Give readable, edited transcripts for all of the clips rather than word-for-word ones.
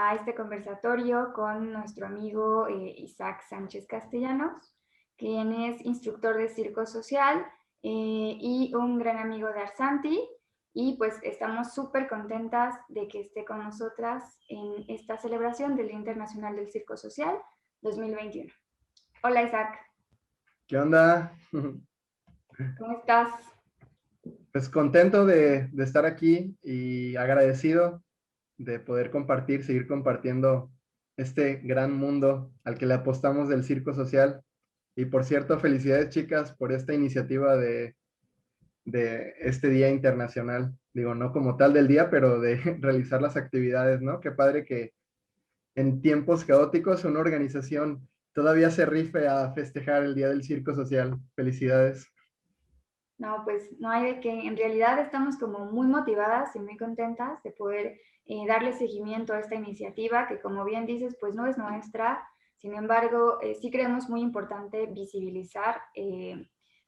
a este conversatorio con nuestro amigo Isaac Sánchez Castellanos, quien es instructor de circo social y un gran amigo de Arsanti. Y pues estamos súper contentas de que esté con nosotras en esta celebración del Día Internacional del Circo Social 2021. Hola Isaac. ¿Qué onda? ¿Cómo estás? Pues contento de estar aquí y agradecido de poder compartir, seguir compartiendo este gran mundo al que le apostamos del circo social. Y por cierto, felicidades chicas por esta iniciativa de este Día Internacional. Digo, no como tal del día, pero de realizar las actividades, ¿no? Qué padre que en tiempos caóticos una organización todavía se rife a festejar el Día del Circo Social. Felicidades. No, pues no hay de qué. En realidad estamos como muy motivadas y muy contentas de poder darle seguimiento a esta iniciativa que, como bien dices, pues no es nuestra. Sin embargo, sí creemos muy importante visibilizar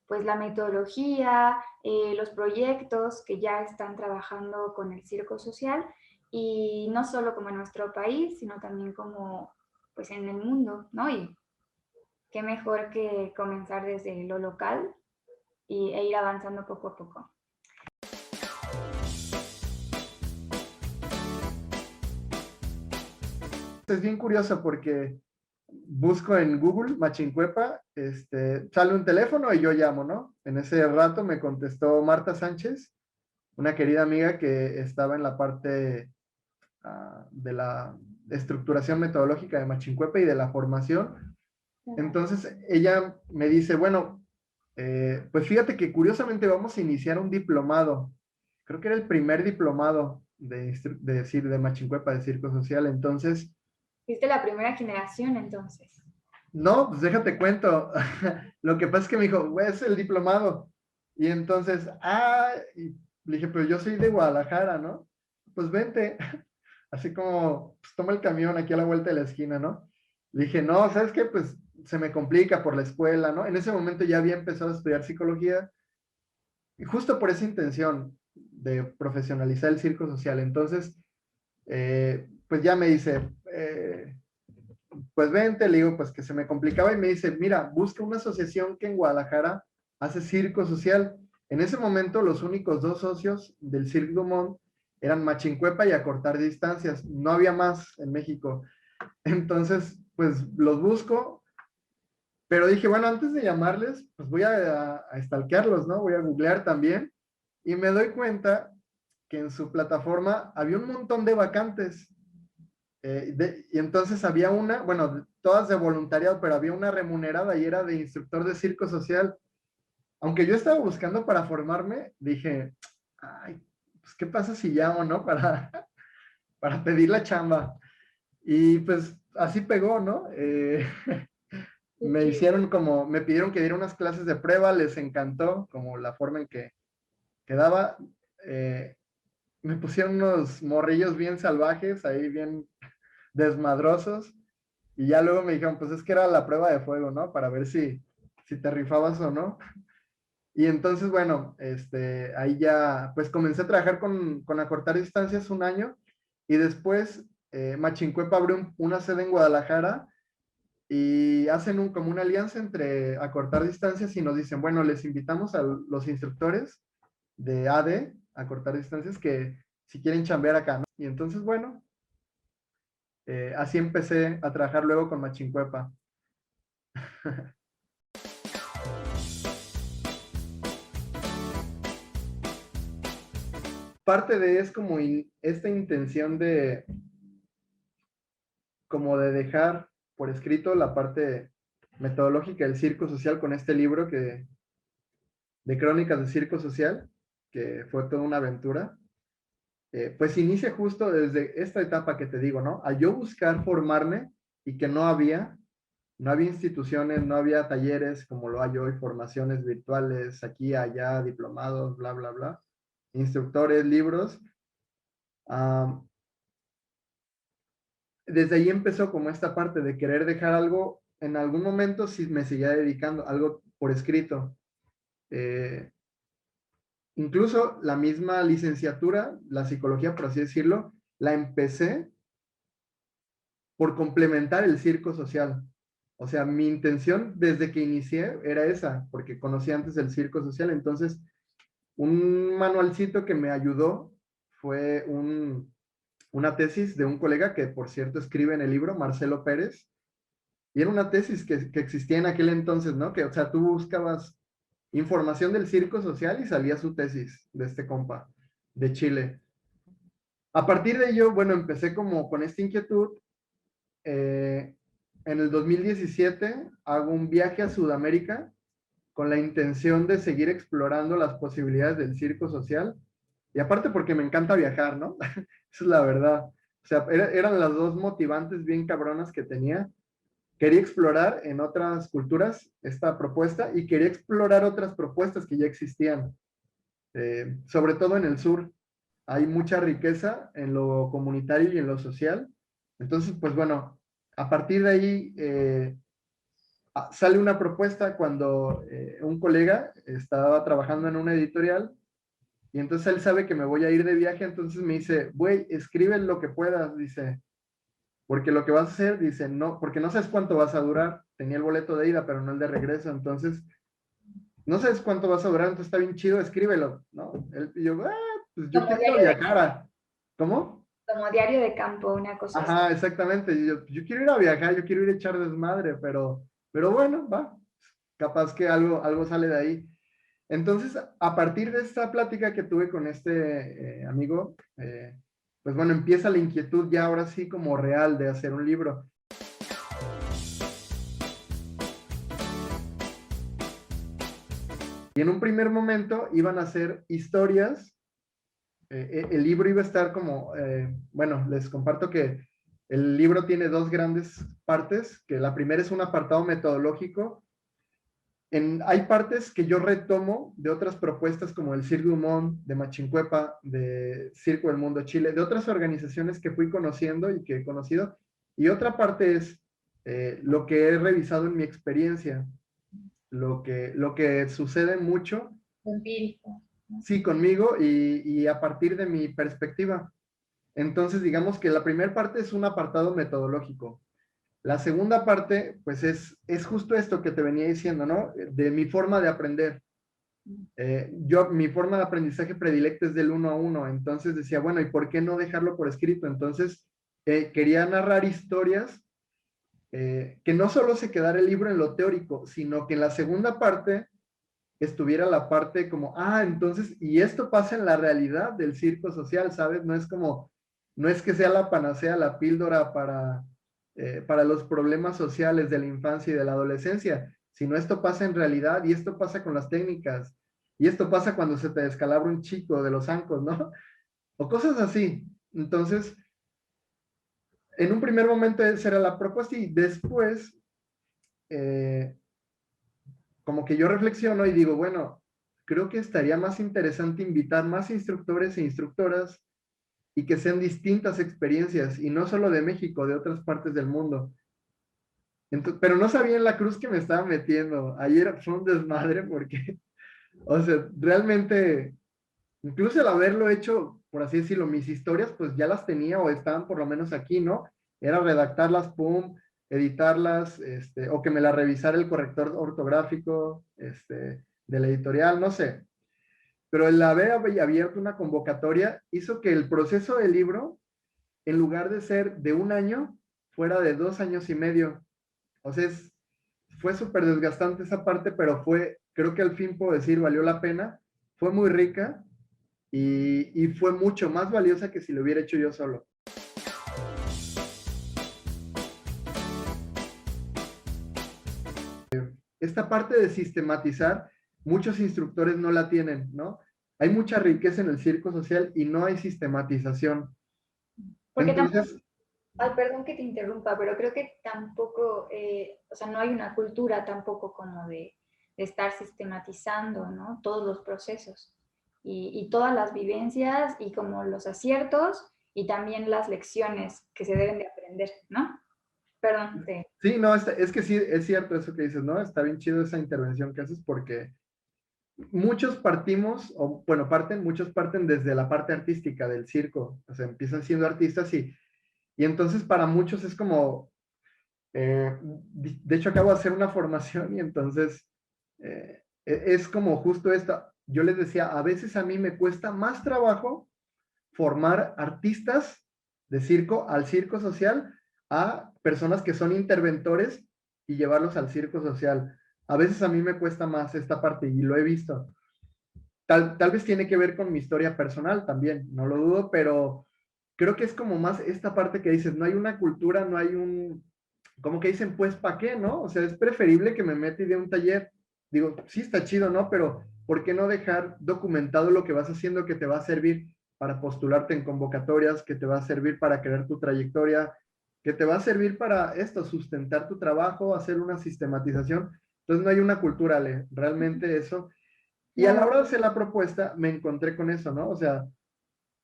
pues la metodología, los proyectos que ya están trabajando con el circo social, y no solo como en nuestro país, sino también como pues en el mundo, ¿no? Y qué mejor que comenzar desde lo local e ir avanzando poco a poco. Es bien curioso porque busco en Google Machincuepa, sale un teléfono y yo llamo, ¿no? En ese rato me contestó Marta Sánchez, una querida amiga que estaba en la parte de la estructuración metodológica de Machincuepa y de la formación. Entonces ella me dice, bueno, pues fíjate que curiosamente vamos a iniciar un diplomado. Creo que era el primer diplomado de Machincuepa, de Circo Social. Entonces, Fuiste la primera generación entonces. no, pues déjate cuento. Lo que pasa es que me dijo, güey, es el diplomado. Y entonces, y le dije, pero yo soy de Guadalajara, ¿no? Pues vente. Así como, pues toma el camión aquí a la vuelta de la esquina, ¿no? Le dije, no, ¿sabes qué? Pues se me complica por la escuela, ¿no? En ese momento ya había empezado a estudiar psicología y justo por esa intención de profesionalizar el circo social. Entonces, pues ya me dice, pues vente, le digo, pues que se me complicaba y me dice, mira, busca una asociación que en Guadalajara hace circo social. En ese momento los únicos dos socios del Cirque du Monde eran Machincuepa y Acortar Distancias, no había más en México. Entonces, pues los busco, pero dije, bueno, antes de llamarles, pues voy a stalkearlos, ¿no? Voy a googlear también y me doy cuenta que en su plataforma había un montón de vacantes. Y entonces había una, bueno, todas de voluntariado, pero había una remunerada y era de instructor de circo social. Aunque yo estaba buscando para formarme, dije, ay, pues qué pasa si llamo, ¿no? Para pedir la chamba. Y pues así pegó, ¿no? Me pidieron que diera unas clases de prueba, les encantó como la forma en que daba. Eh, Me pusieron unos morrillos bien salvajes, ahí bien desmadrosos. Y ya luego me dijeron, pues es que era la prueba de fuego, ¿no? Para ver si te rifabas o no. Y entonces, bueno, ahí ya, pues comencé a trabajar con Acortar Distancias un año y después Machincuepa abrió una sede en Guadalajara y hacen como una alianza entre Acortar Distancias y nos dicen, bueno, les invitamos a los instructores de AD, Acortar Distancias, que si quieren chambear acá, ¿no? Y entonces, bueno, así empecé a trabajar luego con Machincuepa. Parte de es como esta intención como de dejar por escrito la parte metodológica del circo social con este libro de Crónicas de Circo Social, que fue toda una aventura. Pues inicia justo desde esta etapa que te digo, ¿no? Al yo buscar formarme y que no había instituciones, no había talleres como lo hay hoy, formaciones virtuales, aquí, allá, diplomados, bla, bla, bla, instructores, libros. Uh, Desde ahí empezó como esta parte de querer dejar algo, en algún momento sí me seguía dedicando, algo por escrito. Eh, Incluso la misma licenciatura, la psicología, por así decirlo, la empecé por complementar el circo social. O sea, mi intención desde que inicié era esa, porque conocí antes el circo social. Entonces, un manualcito que me ayudó fue una tesis de un colega que, por cierto, escribe en el libro, Marcelo Pérez, y era una tesis que existía en aquel entonces, ¿no? Que, o sea, tú buscabas información del circo social y salía su tesis de este compa de Chile. A partir de ello, bueno, empecé como con esta inquietud. En el 2017 hago un viaje a Sudamérica con la intención de seguir explorando las posibilidades del circo social. Y aparte porque me encanta viajar, ¿no? Esa es la verdad. O sea, eran las dos motivantes bien cabronas que tenía. Quería explorar en otras culturas esta propuesta y quería explorar otras propuestas que ya existían, sobre todo en el sur. Hay mucha riqueza en lo comunitario y en lo social. Entonces, pues bueno, a partir de ahí sale una propuesta cuando un colega estaba trabajando en una editorial y entonces él sabe que me voy a ir de viaje, entonces me dice, güey, escribe lo que puedas, dice, porque lo que vas a hacer, dice, no, porque no sabes cuánto vas a durar. Tenía el boleto de ida, pero no el de regreso, entonces no sabes cuánto vas a durar, entonces está bien chido, escríbelo, ¿no? Y yo, pues yo Como quiero ir a diario de, viajar. ¿Cómo? como diario de campo, una cosa así. Ajá, exactamente. Yo quiero ir a viajar, yo quiero ir a echar desmadre, pero bueno, va. Capaz que algo sale de ahí. Entonces, a partir de esta plática que tuve con este amigo, pues bueno, empieza la inquietud ya ahora sí como real de hacer un libro. Y en un primer momento iban a ser historias. El libro iba a estar como, bueno, les comparto que el libro tiene dos grandes partes, que la primera es un apartado metodológico. Hay partes que yo retomo de otras propuestas como el Cirque du Monde, de Machincuepa, de Circo del Mundo Chile, de otras organizaciones que fui conociendo y que he conocido. Y otra parte es lo que he revisado en mi experiencia, lo que sucede mucho, Empírico, ¿no? sí, conmigo y a partir de mi perspectiva. Entonces, digamos que la primera parte es un apartado metodológico. La segunda parte, pues es justo esto que te venía diciendo, ¿no? De mi forma de aprender. Mi forma de aprendizaje predilecta es del uno a uno. Entonces decía, bueno, ¿y por qué no dejarlo por escrito? Entonces, quería narrar historias que no solo se quedara el libro en lo teórico, sino que en la segunda parte estuviera la parte como, entonces, y esto pasa en la realidad del circo social, ¿sabes? No es que sea la panacea, la píldora para los problemas sociales de la infancia y de la adolescencia, sino esto pasa en realidad y esto pasa con las técnicas, y esto pasa cuando se te descalabra un chico de los zancos, ¿no? O cosas así. Entonces, en un primer momento esa era la propuesta y después, eh, como que yo reflexiono y digo, bueno, creo que estaría más interesante invitar más instructores e instructoras y que sean distintas experiencias y no solo de México, de otras partes del mundo. Entonces, pero no sabía en la cruz que me estaba metiendo. Ayer fue un desmadre porque, o sea, realmente, incluso el haberlo hecho, por así decirlo, mis historias, pues ya las tenía o estaban por lo menos aquí, ¿no? Era redactarlas, pum, editarlas, o que me la revisara el corrector ortográfico, de la editorial, no sé. Pero el haber abierto una convocatoria hizo que el proceso del libro, en lugar de ser de un año, fuera de 2 años y medio. O sea, fue súper desgastante esa parte, pero creo que al fin puedo decir, valió la pena. Fue muy rica y fue mucho más valiosa que si lo hubiera hecho yo solo. Esta parte de sistematizar, muchos instructores no la tienen, ¿no? Hay mucha riqueza en el circo social y no hay sistematización. Porque tampoco, Entonces, ay, perdón que te interrumpa, pero creo que tampoco, o sea, no hay una cultura tampoco como de estar sistematizando, ¿no? Todos los procesos y todas las vivencias y como los aciertos y también las lecciones que se deben de aprender, ¿no? Perdón, te... sí, no, es que sí, es cierto eso que dices, ¿no? Está bien chido esa intervención que haces porque muchos partimos, o bueno, muchos parten desde la parte artística del circo, o sea, empiezan siendo artistas Y entonces para muchos es como, de hecho acabo de hacer una formación y entonces es como justo esto. Yo les decía, a veces a mí me cuesta más trabajo formar artistas de circo al circo social a personas que son interventores y llevarlos al circo social. A veces a mí me cuesta más esta parte y lo he visto. Tal vez tiene que ver con mi historia personal también, no lo dudo, pero creo que es como más esta parte que dices, no hay una cultura, no hay un, como que dicen, pues, ¿para qué, no? O sea, es preferible que me meta y dé un taller. Digo, sí está chido, ¿no? Pero ¿por qué no dejar documentado lo que vas haciendo que te va a servir para postularte en convocatorias, que te va a servir para crear tu trayectoria, que te va a servir para esto, sustentar tu trabajo, hacer una sistematización? Entonces no hay una cultura, Ale, realmente eso. Y a la Claro. hora de hacer la propuesta, me encontré con eso, ¿no? O sea,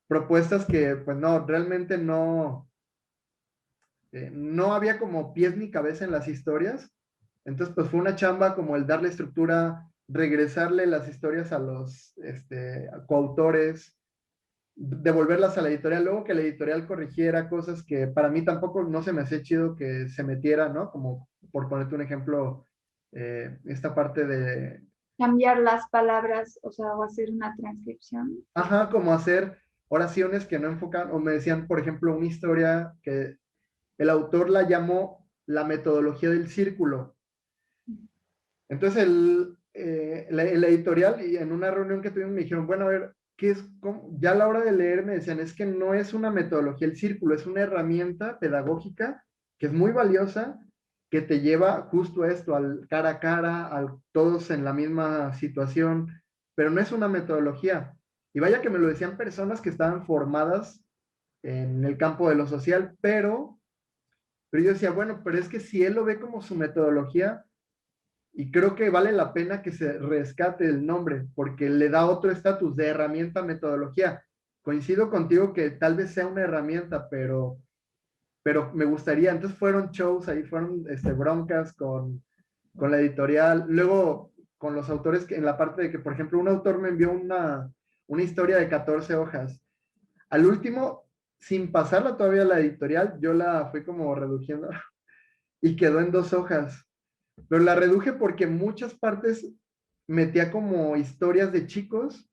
propuestas que, pues no, realmente no había como pies ni cabeza en las historias. Entonces, pues fue una chamba como el darle estructura, regresarle las historias a los coautores, devolverlas a la editorial, luego que la editorial corrigiera cosas que para mí tampoco no se me hacía chido que se metiera, ¿no? Como por ponerte un ejemplo, esta parte de, Cambiar las palabras, o sea, o hacer una transcripción. ajá, como hacer oraciones que no enfocan, o me decían, por ejemplo, una historia que el autor la llamó la metodología del círculo. Entonces, la editorial, y en una reunión que tuvimos, me dijeron, bueno, a ver, ¿qué es? ¿Cómo? Ya a la hora de leer me decían, es que no es una metodología el círculo, es una herramienta pedagógica que es muy valiosa, que te lleva justo a esto, al cara a cara, al todos en la misma situación, pero no es una metodología. Y vaya que me lo decían personas que estaban formadas en el campo de lo social, pero yo decía, bueno, pero es que si él lo ve como su metodología, y creo que vale la pena que se rescate el nombre, porque le da otro estatus de herramienta metodología. Coincido contigo que tal vez sea una herramienta, pero me gustaría. Entonces fueron shows, ahí fueron broncas con la editorial. Luego con los autores, que en la parte de que, por ejemplo, un autor me envió una historia de 14 hojas. Al último, sin pasarla todavía a la editorial, yo la fui como reduciendo y quedó en 2 hojas. Pero la reduje porque muchas partes metía como historias de chicos,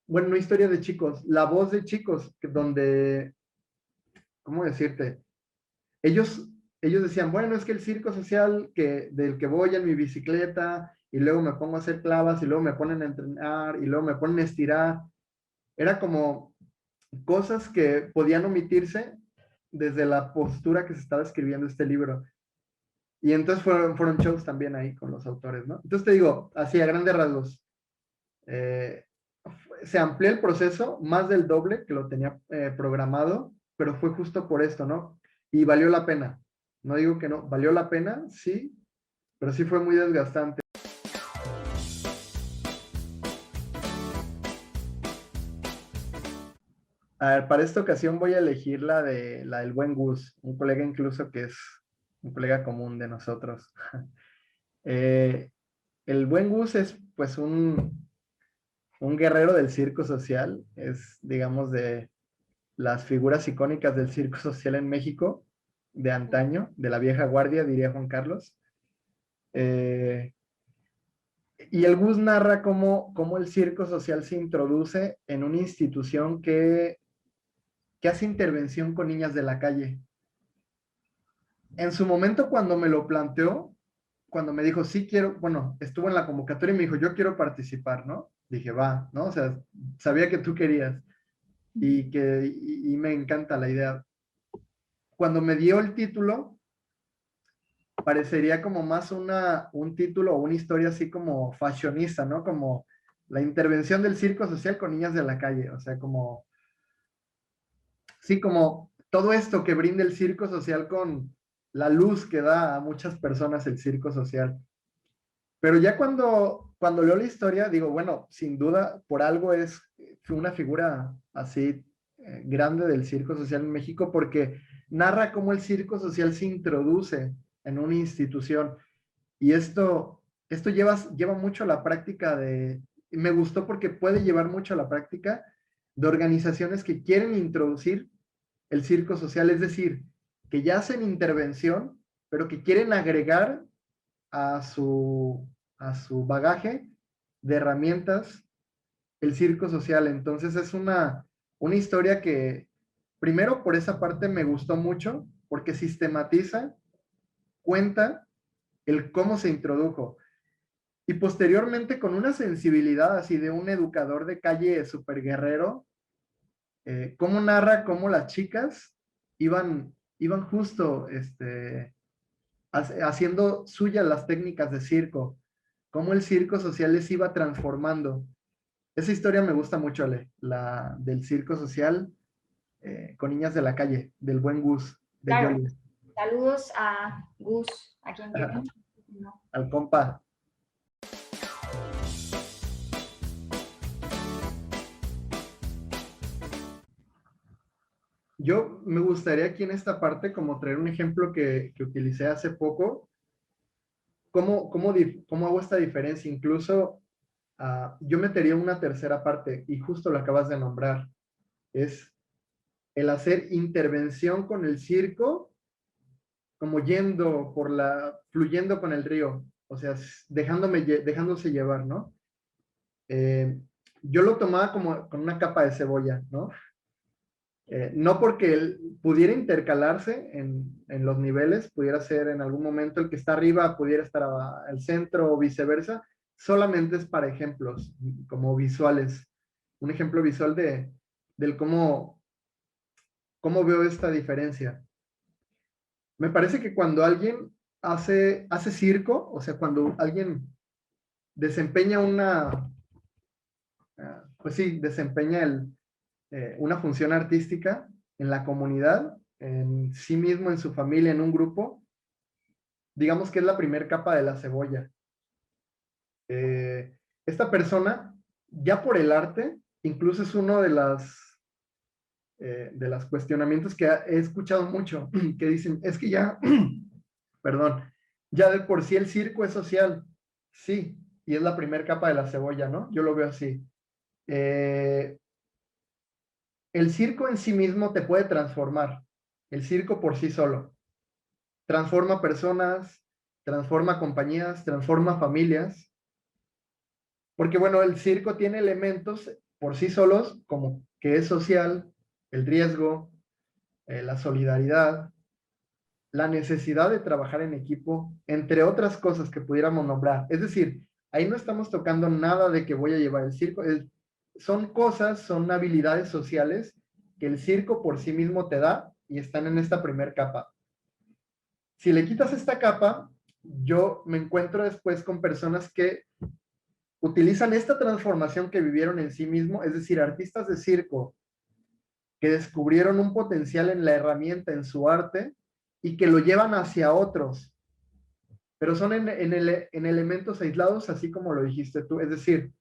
bueno, no historias de chicos, la voz de chicos, donde, ¿cómo decirte? Ellos, ellos decían, bueno, es que el circo social del que voy en mi bicicleta y luego me pongo a hacer clavas y luego me ponen a entrenar y luego me ponen a estirar, era como cosas que podían omitirse desde la postura que se estaba escribiendo este libro. Y entonces fueron shows también ahí con los autores, ¿no? Entonces te digo, así a grandes rasgos, eh, se amplió el proceso más del doble que lo tenía programado, pero fue justo por esto, ¿no? Y valió la pena. No digo que no, valió la pena, sí, pero sí fue muy desgastante. A ver, para esta ocasión voy a elegir la del buen Gus, un colega incluso que es un colega común de nosotros. Eh, el buen Gus es pues un guerrero del circo social, es digamos de las figuras icónicas del circo social en México, de antaño, de la vieja guardia, diría Juan Carlos. Eh, y el Gus narra cómo el circo social se introduce en una institución que hace intervención con niñas de la calle. En su momento cuando me lo planteó, cuando me dijo, sí quiero, bueno, estuvo en la convocatoria y me dijo, yo quiero participar, ¿no? Dije, va, ¿no? O sea, sabía que tú querías y me encanta la idea. Cuando me dio el título, parecería como más un título o una historia así como fashionista, ¿no? Como la intervención del circo social con niñas de la calle, o sea, como, sí, como todo esto que brinda el circo social con la luz que da a muchas personas el circo social. Pero ya cuando leo la historia, digo, bueno, sin duda, por algo es una figura así grande del circo social en México, porque narra cómo el circo social se introduce en una institución. Y esto lleva mucho a la práctica me gustó porque puede llevar mucho a la práctica de organizaciones que quieren introducir el circo social, es decir, que ya hacen intervención, pero que quieren agregar a a su bagaje de herramientas el circo social. Entonces es una historia que, primero, por esa parte me gustó mucho, porque sistematiza, cuenta el cómo se introdujo. Y posteriormente con una sensibilidad así de un educador de calle súper guerrero, cómo narra cómo las chicas iban justo haciendo suyas las técnicas de circo, cómo el circo social les iba transformando. Esa historia me gusta mucho, Ale, la del circo social con niñas de la calle, del buen Gus, de Claro, Yoli. saludos a Gus, a quien queremos. No. Al compa. Yo me gustaría aquí en esta parte como traer un ejemplo que utilicé hace poco. ¿Cómo hago esta diferencia? Incluso yo metería una tercera parte, y justo lo acabas de nombrar, es el hacer intervención con el circo, como fluyendo con el río, o sea, dejándose llevar, ¿no? Eh, yo lo tomaba como con una capa de cebolla, ¿no? No porque él pudiera intercalarse en los niveles, pudiera ser en algún momento el que está arriba, pudiera estar al centro o viceversa, solamente es para ejemplos, como visuales. Un ejemplo visual del cómo veo esta diferencia. Me parece que cuando alguien hace circo, o sea, cuando alguien desempeña pues sí, desempeña una función artística en la comunidad, en sí mismo, en su familia, en un grupo, digamos que es la primera capa de la cebolla. Esta persona, ya por el arte, incluso es uno de las cuestionamientos que he escuchado mucho, que dicen, es que ya, perdón, ya de por sí el circo es social, sí, y es la primera capa de la cebolla, ¿no? Yo lo veo así. El circo en sí mismo te puede transformar, el circo por sí solo. Transforma personas, transforma compañías, transforma familias, porque bueno, el circo tiene elementos por sí solos, como que es social, el riesgo, la solidaridad, la necesidad de trabajar en equipo, entre otras cosas que pudiéramos nombrar. Es decir, ahí no estamos tocando nada de que voy a llevar el circo, son cosas, son habilidades sociales que el circo por sí mismo te da y están en esta primer capa. Si le quitas esta capa, yo me encuentro después con personas que utilizan esta transformación que vivieron en sí mismo, es decir, artistas de circo que descubrieron un potencial en la herramienta, en su arte, y que lo llevan hacia otros, pero son en elementos aislados, así como lo dijiste tú, es decir,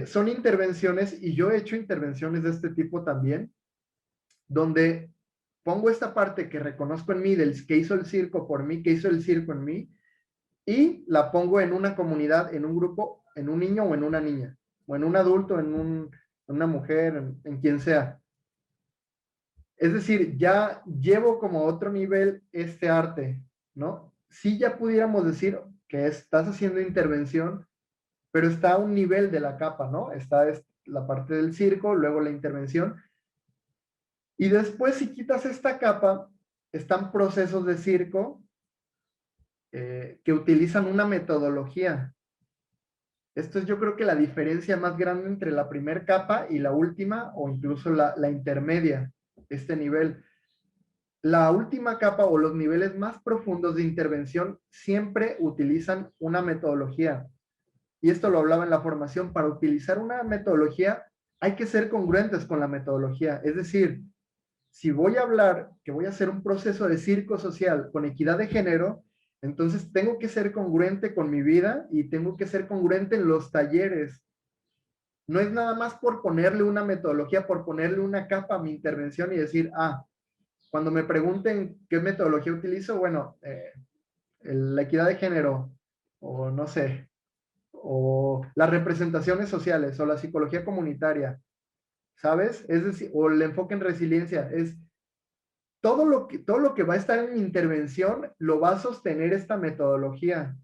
son intervenciones, y yo he hecho intervenciones de este tipo también, donde pongo esta parte que reconozco en mí, del que hizo el circo por mí, que hizo el circo en mí, y la pongo en una comunidad, en un grupo, en un niño o en una niña, o en un adulto, en una mujer, en quien sea. Es decir, ya llevo como a otro nivel este arte, ¿no? Sí, ya pudiéramos decir que estás haciendo intervención, pero está a un nivel de la capa, ¿no? Está la parte del circo, luego la intervención, y después si quitas esta capa, están procesos de circo que utilizan una metodología. Esto es yo creo que la diferencia más grande entre la primera capa y la última, o incluso la intermedia, este nivel. La última capa o los niveles más profundos de intervención siempre utilizan una metodología. Y esto lo hablaba en la formación. Para utilizar una metodología hay que ser congruentes con la metodología. Es decir, si voy a hablar que voy a hacer un proceso de circo social con equidad de género, entonces tengo que ser congruente con mi vida y tengo que ser congruente en los talleres. No es nada más por ponerle una metodología, por ponerle una capa a mi intervención y decir, cuando me pregunten qué metodología utilizo, bueno, la equidad de género, o no sé, o las representaciones sociales, o la psicología comunitaria, ¿sabes? Es decir, o el enfoque en resiliencia, todo lo que va a estar en mi intervención lo va a sostener esta metodología.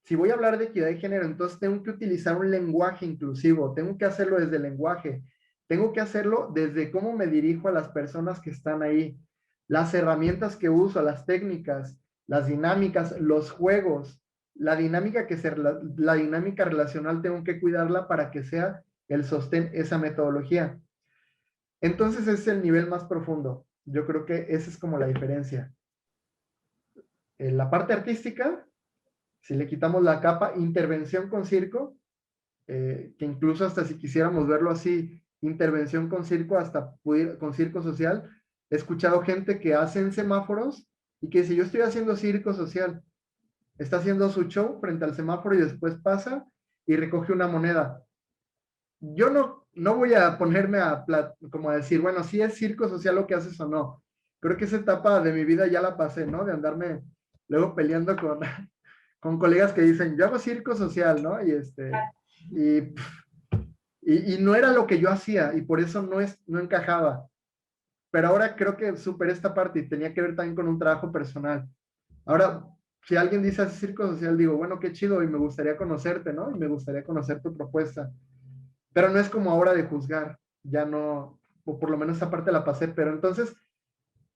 Si voy a hablar de equidad de género, entonces tengo que utilizar un lenguaje inclusivo, tengo que hacerlo desde el lenguaje, tengo que hacerlo desde cómo me dirijo a las personas que están ahí, las herramientas que uso, las técnicas, las dinámicas, los juegos, la dinámica relacional tengo que cuidarla para que sea el sostén esa metodología. Entonces ese es el nivel más profundo. Yo creo que esa es como la diferencia. En la parte artística, si le quitamos la capa intervención con circo, que incluso hasta si quisiéramos verlo así, intervención con circo, hasta con circo social, he escuchado gente que hacen semáforos y que si yo estoy haciendo circo social, está haciendo su show frente al semáforo y después pasa y recoge una moneda. Yo no voy a ponerme como a decir, bueno, si es circo social lo que haces o no. Creo que esa etapa de mi vida ya la pasé, ¿no? De andarme luego peleando con colegas que dicen, yo hago circo social, ¿no? Y, y no era lo que yo hacía y por eso no encajaba. Pero ahora creo que superé esta parte y tenía que ver también con un trabajo personal. Ahora, si alguien dice hace circo social, digo, bueno, qué chido y me gustaría conocerte, ¿no? Y me gustaría conocer tu propuesta. Pero no es como ahora de juzgar, ya no, o por lo menos esa parte la pasé, pero entonces,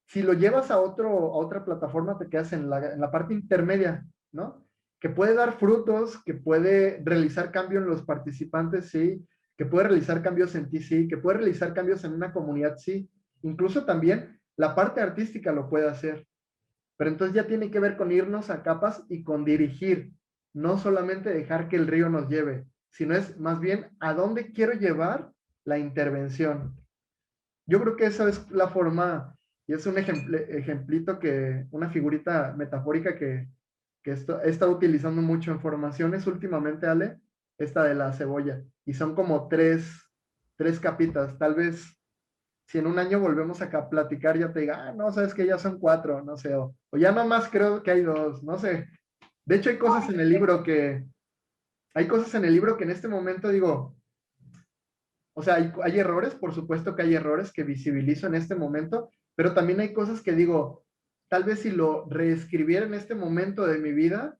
si lo llevas a otra plataforma, te quedas en la parte intermedia, ¿no? Que puede dar frutos, que puede realizar cambio en los participantes, sí, que puede realizar cambios en ti, sí, que puede realizar cambios en una comunidad, sí. Incluso también la parte artística lo puede hacer. Pero entonces ya tiene que ver con irnos a capas y con dirigir, no solamente dejar que el río nos lleve, sino es más bien a dónde quiero llevar la intervención. Yo creo que esa es la forma, y es un ejemplito una figurita metafórica que he estado utilizando mucho en formaciones últimamente, Ale, esta de la cebolla. Y son como tres capitas. Tal vez si en un año volvemos acá a platicar, ya te diga, no, sabes que ya son cuatro, no sé, o ya nomás creo que hay dos, no sé. De hecho, hay cosas en el libro que en este momento digo, o sea, hay errores, por supuesto que hay errores que visibilizo en este momento, pero también hay cosas que digo, tal vez si lo reescribiera en este momento de mi vida,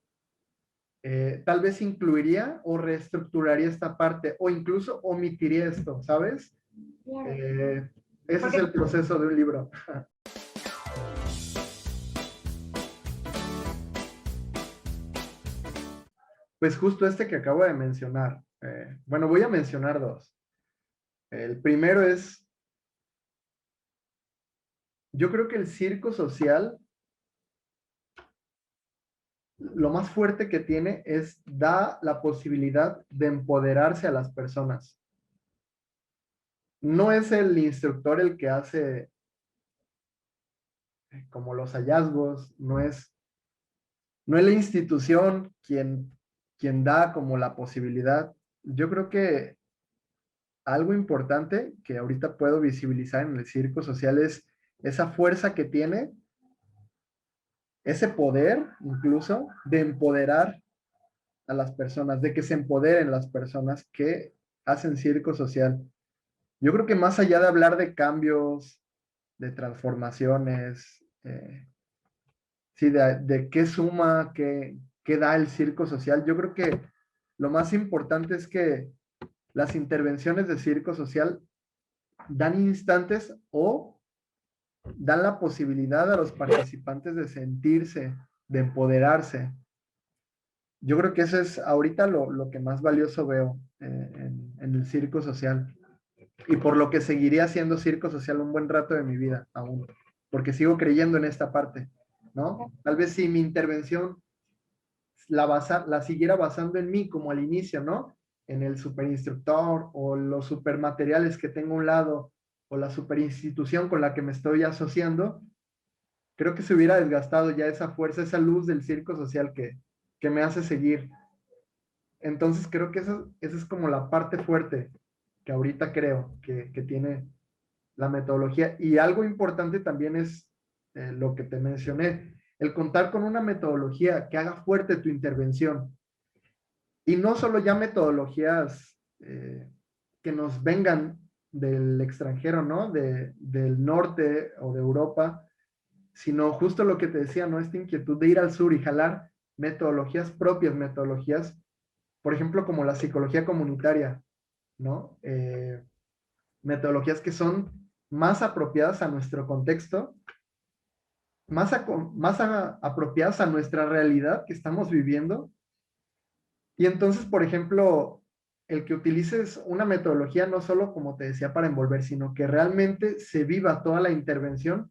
tal vez incluiría o reestructuraría esta parte, o incluso omitiría esto, ¿sabes? Claro. Ese es Porque el proceso de un libro. Pues justo este que acabo de mencionar. Bueno, voy a mencionar dos. El primero es, yo creo que el circo social, lo más fuerte que tiene es da la posibilidad de empoderarse a las personas. No es el instructor el que hace como los hallazgos, no es la institución quien da como la posibilidad. Yo creo que algo importante que ahorita puedo visibilizar en el circo social es esa fuerza que tiene, ese poder incluso de empoderar a las personas, de que se empoderen las personas que hacen circo social. Yo creo que más allá de hablar de cambios, de transformaciones, sí, de qué suma, qué da el circo social, yo creo que lo más importante es que las intervenciones de circo social dan instantes o dan la posibilidad a los participantes de sentirse, de empoderarse. Yo creo que eso es ahorita lo que más valioso veo en el circo social y por lo que seguiría haciendo circo social un buen rato de mi vida aún, porque sigo creyendo en esta parte, ¿no? Tal vez si mi intervención la siguiera basando en mí como al inicio, ¿no? En el superinstructor o los supermateriales que tengo a un lado o la superinstitución con la que me estoy asociando, creo que se hubiera desgastado ya esa fuerza, esa luz del circo social que me hace seguir. Entonces creo que esa es como la parte fuerte que ahorita creo que tiene la metodología. Y algo importante también es lo que te mencioné, el contar con una metodología que haga fuerte tu intervención. Y no solo ya metodologías que nos vengan del extranjero, ¿no? Del norte o de Europa, sino justo lo que te decía, ¿no? Esta inquietud de ir al sur y jalar metodologías propias, metodologías, por ejemplo, como la psicología comunitaria, ¿no? Metodologías que son más apropiadas a nuestro contexto, apropiadas a nuestra realidad que estamos viviendo. Y entonces, por ejemplo, el que utilices una metodología no solo, como te decía, para envolver, sino que realmente se viva toda la intervención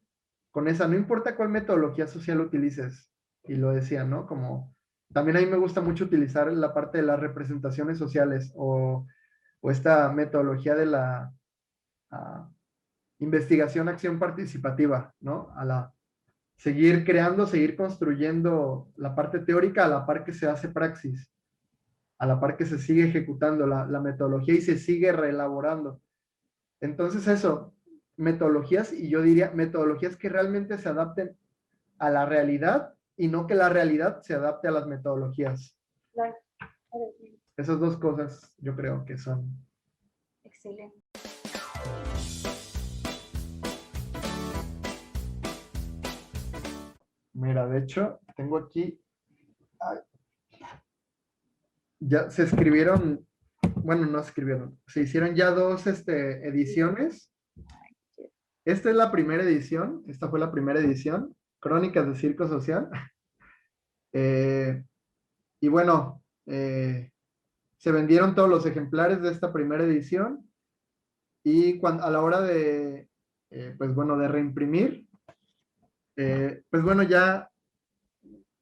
con esa, no importa cuál metodología social utilices. Y lo decía, ¿no? Como también a mí me gusta mucho utilizar la parte de las representaciones sociales o esta metodología de la investigación, acción participativa, ¿no? A la seguir creando, seguir construyendo la parte teórica a la par que se hace praxis, a la par que se sigue ejecutando la metodología y se sigue reelaborando. Entonces eso, metodologías, y yo diría metodologías que realmente se adapten a la realidad y no que la realidad se adapte a las metodologías. Claro. Esas dos cosas yo creo que son. Excelente. Mira, de hecho, tengo aquí, ya se escribieron, bueno, no se escribieron, se hicieron ya dos ediciones. Esta es la primera edición, esta fue la primera edición, Crónicas de Circo Social. Y bueno, se vendieron todos los ejemplares de esta primera edición y a la hora de, pues bueno, de reimprimir, pues bueno, ya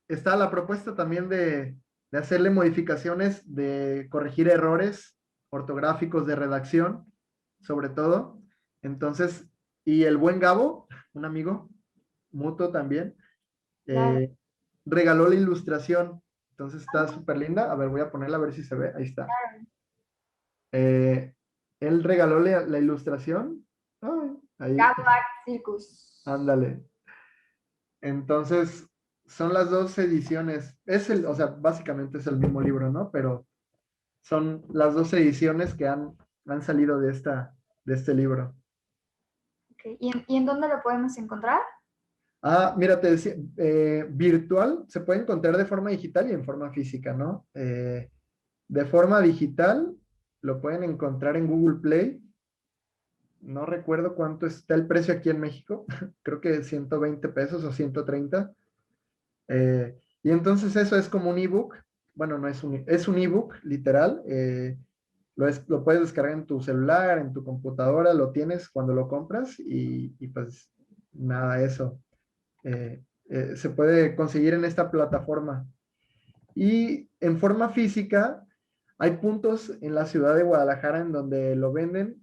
está la propuesta también de hacerle modificaciones, de corregir errores ortográficos de redacción, sobre todo. Entonces, y el buen Gabo, un amigo mutuo también, Claro. regaló la ilustración. Entonces está súper linda. A ver, voy a ponerla a ver si se ve. Ahí está. Él regaló la ilustración. Ay, ahí, Gabo Art Circus. ándale. Entonces, son las dos ediciones. O sea, básicamente es el mismo libro, ¿no? Pero son las dos ediciones que han salido de este libro. Okay. ¿Y en dónde lo podemos encontrar? Mira, te decía, virtual se puede encontrar de forma digital y en forma física, ¿no? De forma digital lo pueden encontrar en Google Play. No recuerdo cuánto está el precio aquí en México. Creo que 120 pesos o 130. Y entonces eso es como un ebook. Bueno, no es es un ebook, literal. Lo puedes descargar en tu celular, en tu computadora, lo tienes cuando lo compras y pues nada, eso. Se puede conseguir en esta plataforma. Y en forma física, hay puntos en la ciudad de Guadalajara en donde lo venden.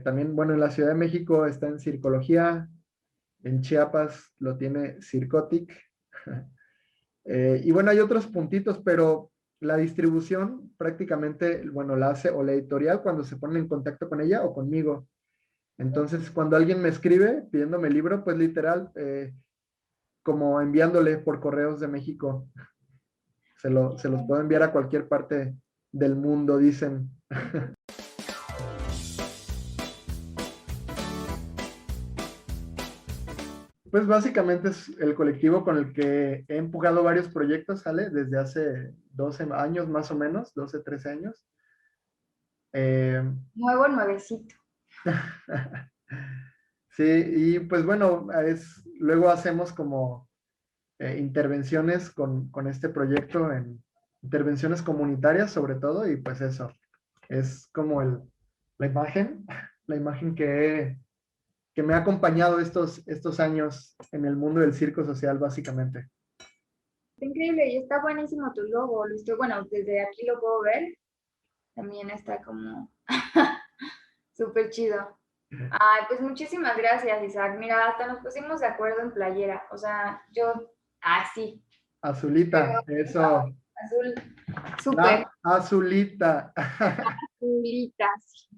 También, bueno, en la Ciudad de México está en Circología, en Chiapas lo tiene Circotic. Y bueno, hay otros puntitos, pero la distribución prácticamente, bueno, la hace o la editorial cuando se pone en contacto con ella o conmigo. Entonces, cuando alguien me escribe pidiéndome el libro, pues literal, como enviándole por correos de México. Se los puedo enviar a cualquier parte del mundo, dicen. Pues básicamente es el colectivo con el que he empujado varios proyectos, ¿sale? Desde hace 12 años más o menos, 12, 13 años. Nuevecito. Sí, y pues bueno, luego hacemos como intervenciones con este proyecto, intervenciones comunitarias sobre todo, y pues eso, es como la imagen que me ha acompañado estos años en el mundo del circo social, básicamente. Está increíble y está buenísimo tu logo. Bueno, desde aquí lo puedo ver. También está como súper chido. Ay, pues muchísimas gracias, Isaac. Mira, hasta nos pusimos de acuerdo en playera. O sea, yo, sí. Azulita, eso. Azul, súper. La azulita. Azulita, sí.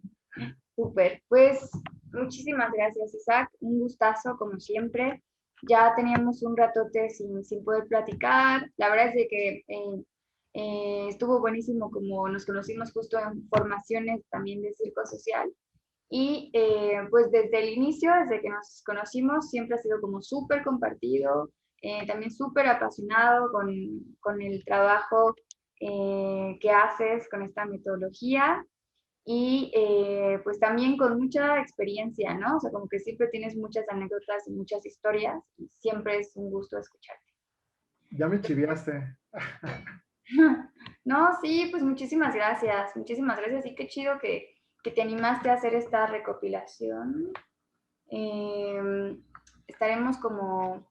Súper. Pues muchísimas gracias, Isaac. Un gustazo, como siempre. Ya teníamos un ratote sin poder platicar. La verdad es de que estuvo buenísimo como nos conocimos justo en formaciones también de circo social. Y pues desde el inicio, desde que nos conocimos, siempre ha sido como súper compartido, también súper apasionado con el trabajo que haces con esta metodología y pues también con mucha experiencia, ¿no? O sea, como que siempre tienes muchas anécdotas y muchas historias y siempre es un gusto escucharte. Ya me chiviaste. No, sí, pues muchísimas gracias, muchísimas gracias y qué chido que te animaste a hacer esta recopilación. Estaremos como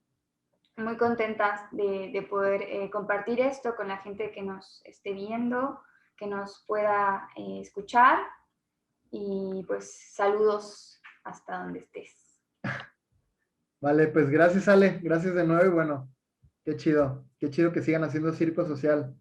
muy contentas de poder compartir esto con la gente que nos esté viendo, que nos pueda escuchar y pues saludos hasta donde estés. Vale, pues gracias, Ale. Gracias de nuevo y bueno, qué chido que sigan haciendo circo social.